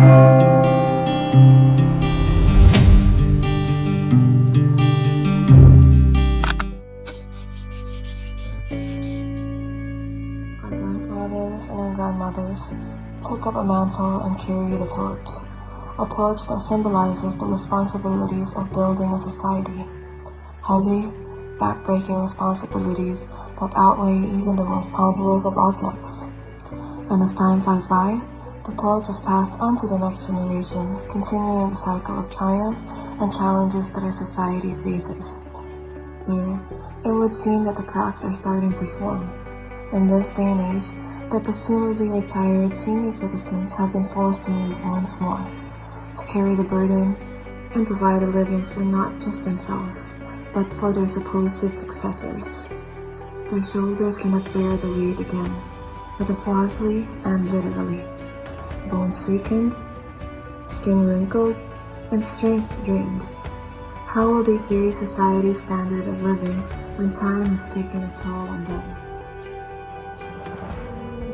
Our grandfathers and our grandmothers took up a mantle and carried a torch that symbolizes the responsibilities of building a society, heavy, backbreaking responsibilities that outweigh even the most ponderous of objects. And as time flies by, the torch is passed on to the next generation, continuing the cycle of triumph and challenges that our society faces. Here, it would seem that the cracks are starting to form. In this day and age, the presumably retired senior citizens have been forced to move once more, to carry the burden and provide a living for not just themselves, but for their supposed successors. Their shoulders cannot bear the weight again, metaphorically and literally. Bones weakened, skin wrinkled, and strength drained. How will they face society's standard of living when time has taken a toll on them?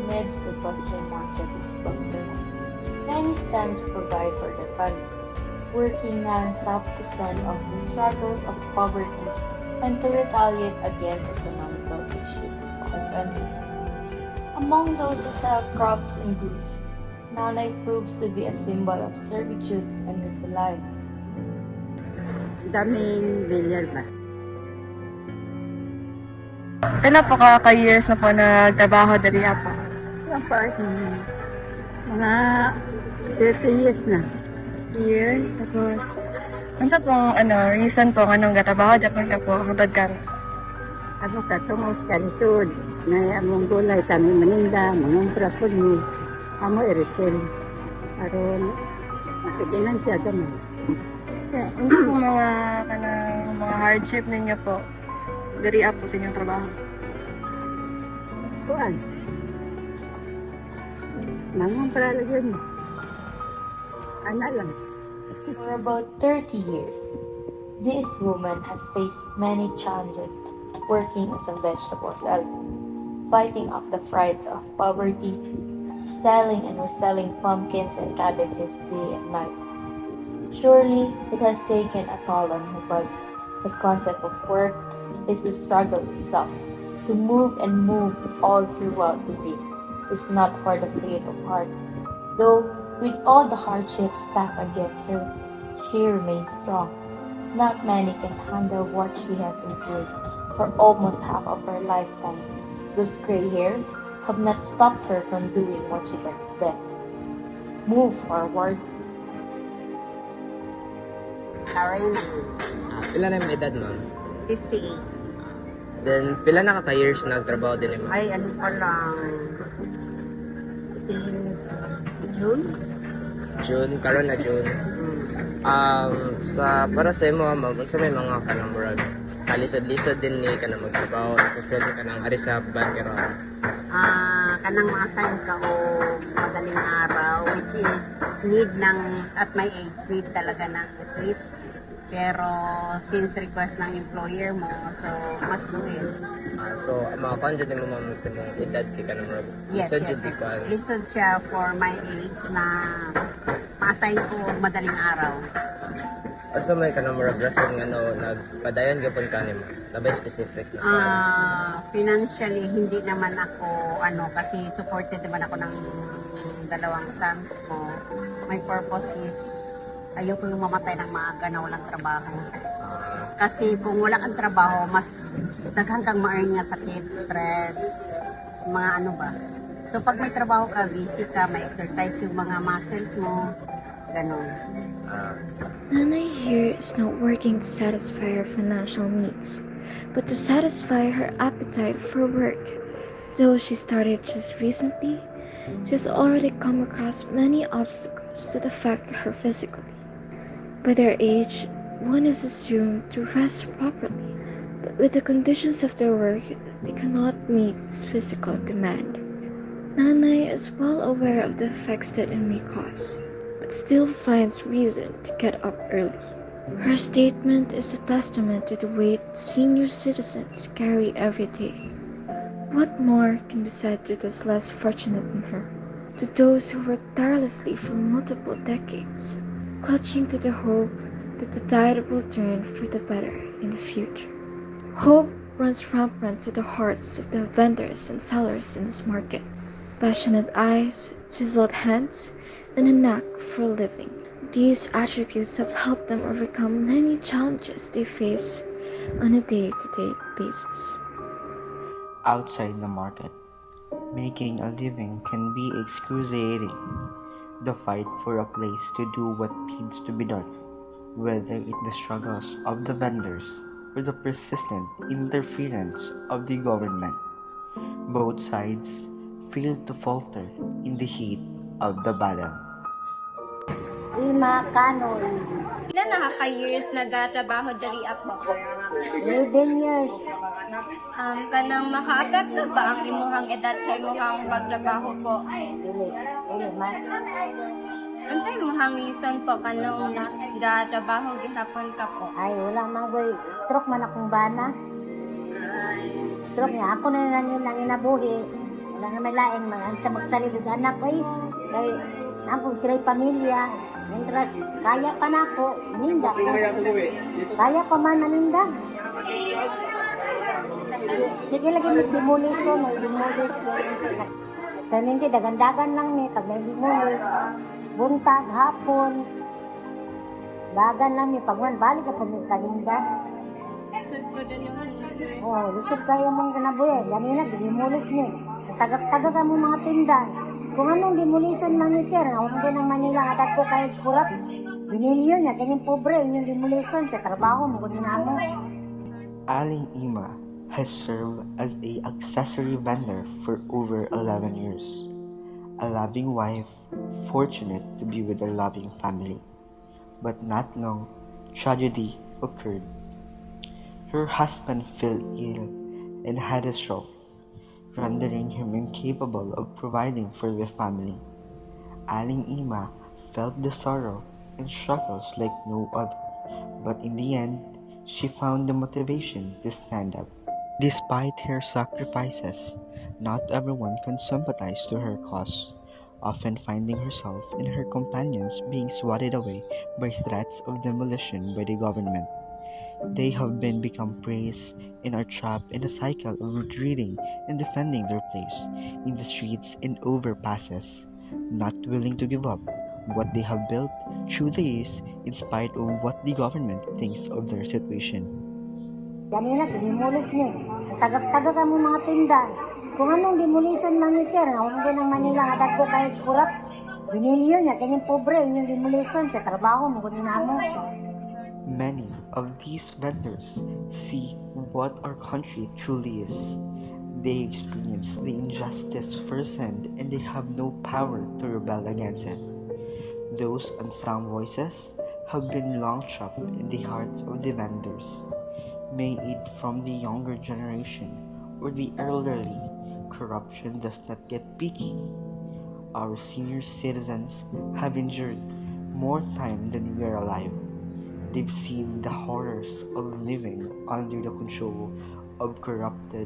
Amidst the bustling market of many stand to provide for their family, working non-stop to fend off the struggles of poverty and to retaliate against economical issues of our country. Among those who sell crops and goods, Nanay proves to be a symbol of servitude and resilience. Daming bilyar ba? Ilan po ka-years na po nagtrabaho dali po? Yung part mga 30 years na. Years? Tapos, ano sa pong reason po anong gatrabaho Japan ka po hangtod ka? Ano ka tungod sa lisod. Na among gulay kami maninda, mangumpra po ni amo i-retail. Aron, makikinan siya gamay. Ano sa pong mga hardship ninyo po dali po sa inyong trabaho? Kuan. Mangumpra lang yun. Ana lang. For about 30 years, this woman has faced many challenges working as a vegetable seller, fighting off the frights of poverty, selling and reselling pumpkins and cabbages day and night. Surely, it has taken a toll on her body. The concept of work is the struggle itself. To move and move all throughout the day is not for the faint of heart. Though, with all the hardships stacked against her, she remains strong. Not many can handle what she has endured for almost half of her lifetime. Those gray hairs have not stopped her from doing what she does best. Move forward. Karen, Pila na yung edad, ma'am? 58. Then, pila na ka-years nagtrabaho din, ma'am? Ay, ano pa lang. Since June? June, karon na June. Para sa imo, ma'am, unsa may mga kanang murag kalisod-lisod din ni kanang magtrabaho, especially kanang ari sa bankeron. Kanang mga sign ka o madaling araw, which is need ng, at my age, need talaga ng sleep. Pero since request ng employer mo, so must do it. So, mga kanjud mo, ma'am, sa mga edad kay kanang murag. Yes, lisod yes. jud di ka. Lisod siya for my age na ma-assign ko madaling araw. At sa may kanang murag rason nga nagpadayon gapon ka nimo. Labay specific na. Financially, hindi naman ako, kasi supported naman ako ng dalawang sons ko. My purpose is, ayoko yung mamatay ng maaga na walang trabaho. Kasi kung wala kang trabaho, mas daghang kang ma-earn nga sakit, stress, mga ano ba. So pag may trabaho ka, busy ka, may exercise yung mga muscles mo, ganon. Nanay here is not working to satisfy her financial needs, but to satisfy her appetite for work. Though she started just recently, she has already come across many obstacles that affect her physically. By their age, one is assumed to rest properly, but with the conditions of their work, they cannot meet this physical demand. Nanay is well aware of the effects that it may cause, but still finds reason to get up early. Her statement is a testament to the weight senior citizens carry every day. What more can be said to those less fortunate than her? to those who worked tirelessly for multiple decades, clutching to the hope that the tide will turn for the better in the future. Hope runs rampant to the hearts of the vendors and sellers in this market. Passionate eyes, chiseled hands, and a knack for a living. These attributes have helped them overcome many challenges they face on a day-to-day basis. Outside the market, making a living can be excruciating. The fight for a place to do what needs to be done, whether it's the struggles of the vendors or the persistent interference of the government. Both sides failed to falter in the heat of the battle. Ima Kanoy, Ilan nakaka-years nagatrabaho diri ako? 11 years. Kanang maka-apekto ba ang imuhang edad sa imuhang pagtrabaho po? Dili mas. Unsay imuhang reason po kanang nagatrabaho gihapon ka po? Ay, wala man boy. Stroke man akong bana. Stroke niya. Ako na lang yun ang inabuhi. Wala na may laing sa magsalilog anak ko eh. Kaya nampong sila'y pamilya. Mientras kaya pa na ako, maninda ko. Kaya pa man maninda. Sige lagi may dimulis ko, may dimulis ko. Kaya hindi, dagandagan lang ni, pag may dimulis. Buntag, hapon. Dagan lang ni, pag man, balik ka pagmitaninda. Sud po din naman. Oo, lisod kayo mong kanabuya. Ganina, dimulis ni. Tagak-tagak ka mo mga tindan. Kung anong dimulisan man ni sir, ako din ng Manila, atat ko kahit kurap. Binilyo niya, kanyang pobre, yung dimulisan sa trabaho mo, kung mo. Aling Ima has served as a accessory vendor for over 11 years. A loving wife, fortunate to be with a loving family. But not long, tragedy occurred. Her husband fell ill and had a stroke, rendering him incapable of providing for the family. Aling Ima felt the sorrow and struggles like no other, but in the end, she found the motivation to stand up. Despite her sacrifices, not everyone can sympathize to her cause, often finding herself and her companions being swatted away by threats of demolition by the government. They have become praised and are trapped in a cycle of retreating and defending their place in the streets and overpasses, not willing to give up what they have built through the years in spite of what the government thinks of their situation. Ganina, dimulis niya. Tagak-tagak ka mo mga tindan. Kung anong dimulisan man ni sir, ako din ng Manila, atat ko kahit kurap. Binilyo niya, kanyang pobre, yung dimulisan sa trabaho mo, kung mo. Many of these vendors see what our country truly is. They experience the injustice firsthand and they have no power to rebel against it. Those unsung voices have been long trapped in the hearts of the vendors. May it from the younger generation or the elderly, corruption does not get picky. Our senior citizens have endured more time than we are alive. They've seen the horrors of living under the control of corrupted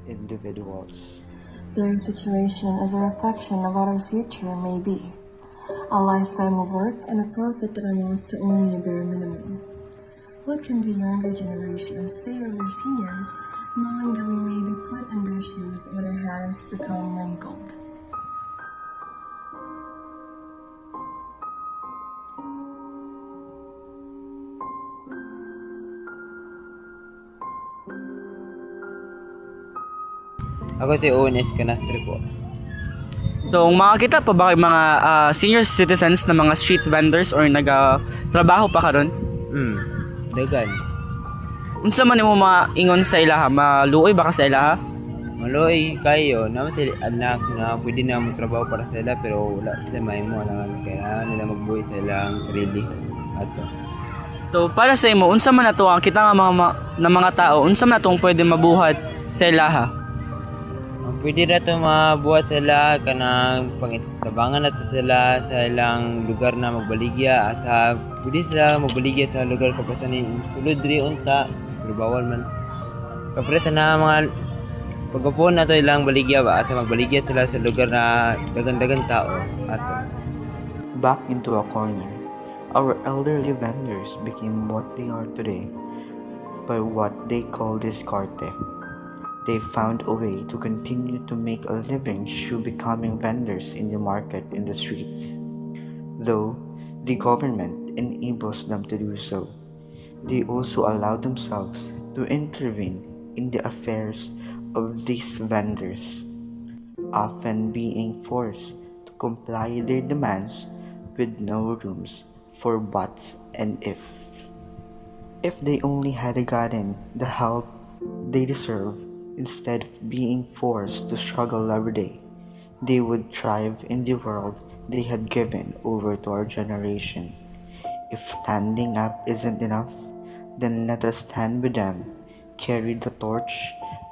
individuals. Their situation is a reflection of what our future may be. A lifetime of work and a profit that amounts to only a bare minimum. What can the younger generation say of their seniors, knowing that we may be put in their shoes when our hands become wrinkled? Ako si Ones Canastre po. So, makakita pa ba kayo mga senior citizens na mga street vendors or nag-trabaho pa karon? Dagan. Unsa man imo maingon sa ilaha? Maluoy ba ka sa ilaha? Maloy kayo, naman sila anak na pwede na magtrabaho para sa sila pero wala sila mahimo lang kaya nila magbuhay sa ilang sarili. Ato. So, para sa imo, unsa man nato ang kita nga mga tao, unsa man natong pwede mabuhat sa ilaha? Pwede na ito mabuhat sila kanang pangitabangan na sila sa ilang lugar na magbaligya asa pwede sila magbaligya sa lugar kapag sa ni sulod diri unta pero bawal man kapre sa na mga pagkapon na to ilang baligya ba, asa magbaligya sila sa lugar na dagan-dagan tao ato. Back into a corner, our elderly vendors became what they are today by what they call discarte. They found a way to continue to make a living through becoming vendors in the market in the streets. Though the government enables them to do so, they also allow themselves to intervene in the affairs of these vendors, often being forced to comply their demands with no rooms for buts and ifs. If they only had gotten the help they deserve instead of being forced to struggle every day, they would thrive in the world they had given over to our generation. If standing up isn't enough, then let us stand with them, carry the torch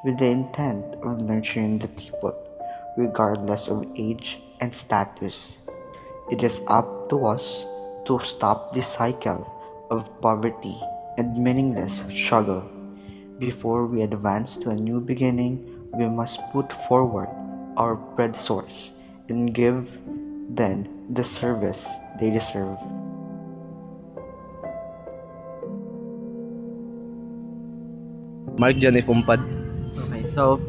with the intent of nurturing the people, regardless of age and status. It is up to us to stop this cycle of poverty and meaningless struggle. Before we advance to a new beginning, we must put forward our predecessors and give them the service they deserve. Mark Johnny Fumpad. Okay, so,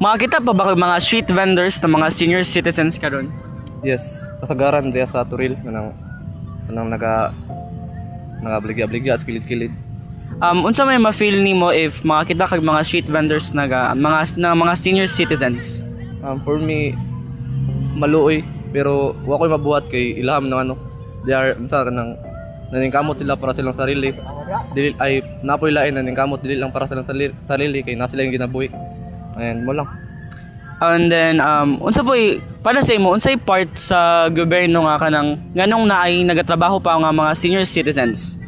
makakita pa ba kayo mga street vendors na mga senior citizens karon? Yes, kasagaran diya sa Turil kanang nagabligya-bligya sa kilid-kilid. Unsa may ma-feel nimo if makakita kag mga street vendors na mga senior citizens? For me, maluoy pero wa ko'y mabuhat kay ilham ng ano. They are unsa kanang naningkamot sila para silang sarili. Dili ay napoy lain naningkamot dili lang para silang sarili kay nasa sila yung ginabuhi. Ayan mo lang. And then unsa poy para sa imo unsay part sa gobyerno nga kanang nganong naay nagatrabaho pa nga mga senior citizens?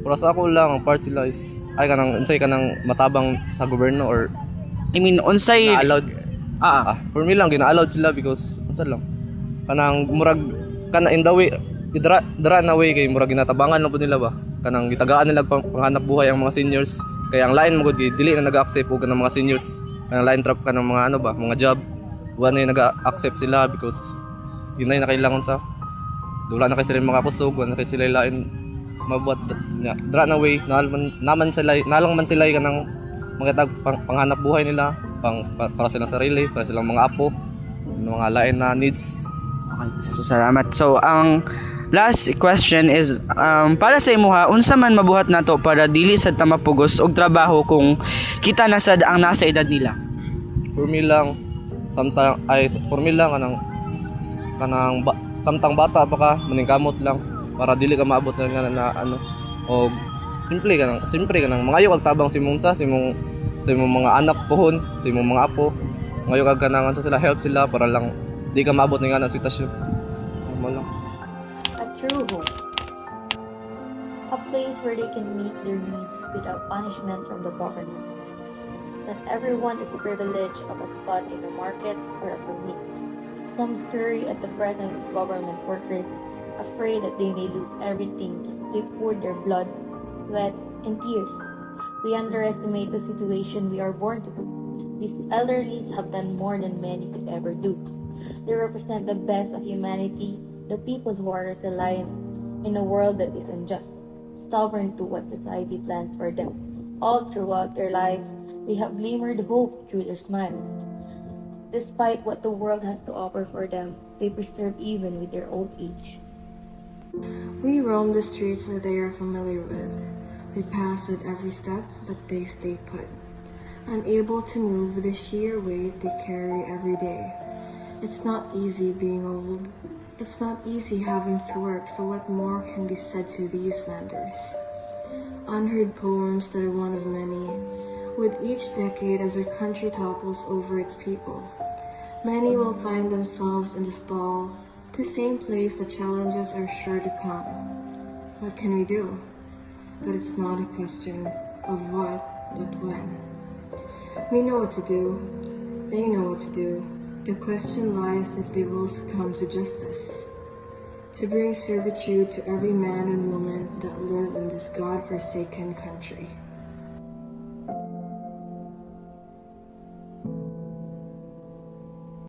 Para sa ako lang ang part sila is ay kanang unsay kanang matabang sa gobyerno or I mean unsay allowed. For me lang gina-allowed sila because unsa lang kanang murag kana in the way dra na way kay murag ginatabangan lang pud nila ba kanang gitagaan nila panghanap buhay ang mga seniors kaya ang lain mo gud dili na nag-accept og kanang mga seniors kanang lain trap kanang mga ano ba mga job wala na nag-accept sila because yun na kailangan sa wala na kay sila makakusog wala na kay sila lain mabuhat dra na way naman sila nalang man sila kanang mga panghanap buhay nila para silang sarili para silang mga apo mga lain na needs. Okay, so salamat. So ang last question is para sa imuha unsa man mabuhat nato para dili sad ta mapugos og trabaho kung kita na sad ang nasa edad nila? For me lang samtang bata pa ka maningkamot lang para dili ka maabot na ano og simple kanang mangayo kag tabang sa imong mga anak pohon sa imong mga apo ngayo kag kanang sa sila help sila para lang di ka maabot ng nga sitwasyon. Lang. A true home. A place where they can meet their needs without punishment from the government. Not everyone is privileged of a spot in the market or a permit. Some scurry at the presence of government workers, afraid that they may lose everything they poured their blood, sweat, and tears. We underestimate the situation we are born to do. These elderlies have done more than many could ever do. They represent the best of humanity, the people who are resilient in a world that is unjust, stubborn to what society plans for them. All throughout their lives, they have glimmered hope through their smiles. Despite what the world has to offer for them, they persevere even with their old age. We roam the streets that they are familiar with. We pass with every step, but they stay put, unable to move with the sheer weight they carry every day. It's not easy being old. It's not easy having to work, so what more can be said to these vendors? Unheard poems that are one of many, with each decade as our country topples over its people. Many will find themselves in the stall, the same place the challenges are sure to come. What can we do? But it's not a question of what, but when. We know what to do. They know what to do. The question lies if they will succumb to justice, to bring servitude to every man and woman that live in this God-forsaken country.